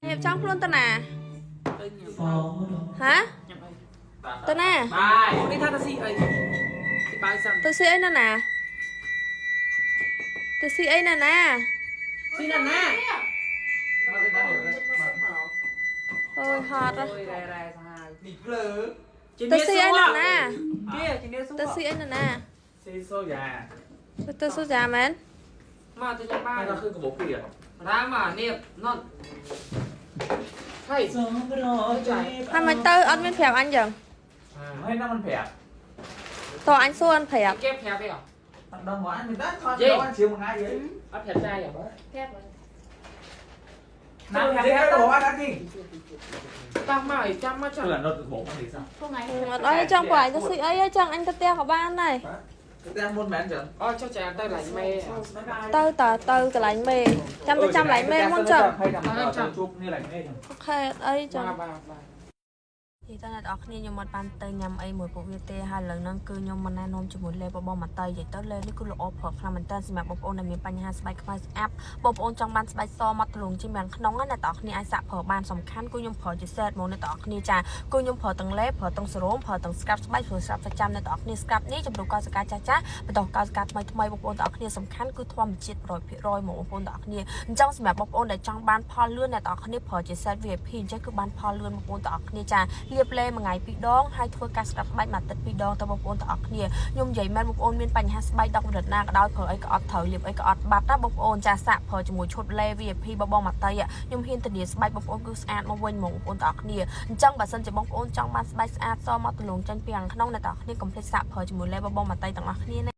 Em trong luôn ta nè. Hả? Ta nè. Đi thay taxi ấy. Thì bao giờ? Tôi xin nè nè. Tôi xin nè nè. Xin nè nè. Ôi hot rồi. Tôi xin nè nè. Tôi Tôi xin nè nè. Xin số già. Tôi số già mến. Mà tôi cho ba. Nó khơi có bố kìa. Ra mà niệm non. Hay. Hai mày tơ ăn bên phèo anh dần. Hay nó ăn phẹp. To anh xô ăn phèo. Kép theo đi à? Đồng hóa mình đã thoát đâu ăn chiều một ngày vậy. Ăn phép trai à? Phép rồi. Nào thế cái đồ ăn ăn đi. Tao mày chăm mà chẳng. Là nó được bổ ăn thì sao? Ở trong quả tôi xin ấy chẳng anh tao teo của ban này. Tao muốn bán chẳng? Cho chàng tay lạnh mê. Tơ cái lạnh mê. Trăm lạnh mê muốn chẳng. Hay làm chụp như lạnh mê chẳng? Ok ấy chẳng. Ba. ទីតើអ្នកនរគ្នាខ្ញុំមកបានទៅញ៉ាំអីមួយពួកវាទេហើយឥឡូវហ្នឹងគឺខ្ញុំមកណែនាំជាមួយលេបងមកទៅនិយាយទៅលេនេះគឺល្អប្រកខ្លាំងមែនតើសម្រាប់បងប្អូនដែលមានបញ្ហាស្បែកខ្មៅស្អាប់បងប្អូនចង់បានស្បែកសមកទ្រង់ជាងក្នុងណាអ្នកនរគ្នាអាចសាក់ប្រើបានសំខាន់គឺខ្ញុំប្រើជាសេតមកអ្នកនរគ្នាចាគឺខ្ញុំប្រើទាំងលេប្រើទាំងសេរ៉ូមប្រើទាំងស្ក្រាប់ស្បែកព្រោះស្រាប់ប្រចាំអ្នកនរគ្នាស្ក្រាប់នេះជំរុញកោសិកាចាស់បន្តកោសិកាថ្មីបងប្អូនទាំងអស់គ្នាសំខាន់គឺធម្មជាតិ 100% មកបងប្អូនទាំងអស់គ្នាអញ្ចឹងសម្រាប់បងប្អូនដែលចង់បានផលលឿនអ្នកនរគ្នាប្រើជាសេត VIP អញ្ចឹងគឺបានផលលឿនបងប្អូនទាំងអស់គ្នាចាលាបលេមួយថ្ងៃ2 ដងហើយធ្វើការស្កាត់ស្បែកមួយអាទិត្យ2 ដងទៅបងប្អូនទាំងអស់គ្នាខ្ញុំនិយាយមែនបងប្អូនមានបញ្ហាស្បែកដកកម្រិតណាក៏ដោយប្រើអីក៏អត់ត្រូវលាបអីក៏អត់បាត់ណាបងប្អូនចាសាក់ប្រើជាមួយឈុតលេ VIP បងមកតៃខ្ញុំហ៊ានធានាស្បែកបងប្អូនគឺស្អាតមកវិញមកបងប្អូនទាំងអស់គ្នាអញ្ចឹងបើសិនជាបងប្អូនចង់បានស្បែកស្អាតសមកទលងចាញ់ពីខាងក្នុងអ្នកទាំងអស់គ្នាកុំភ្លេចសាក់ប្រើជាមួយលេបងមកតៃទាំងអស់គ្នា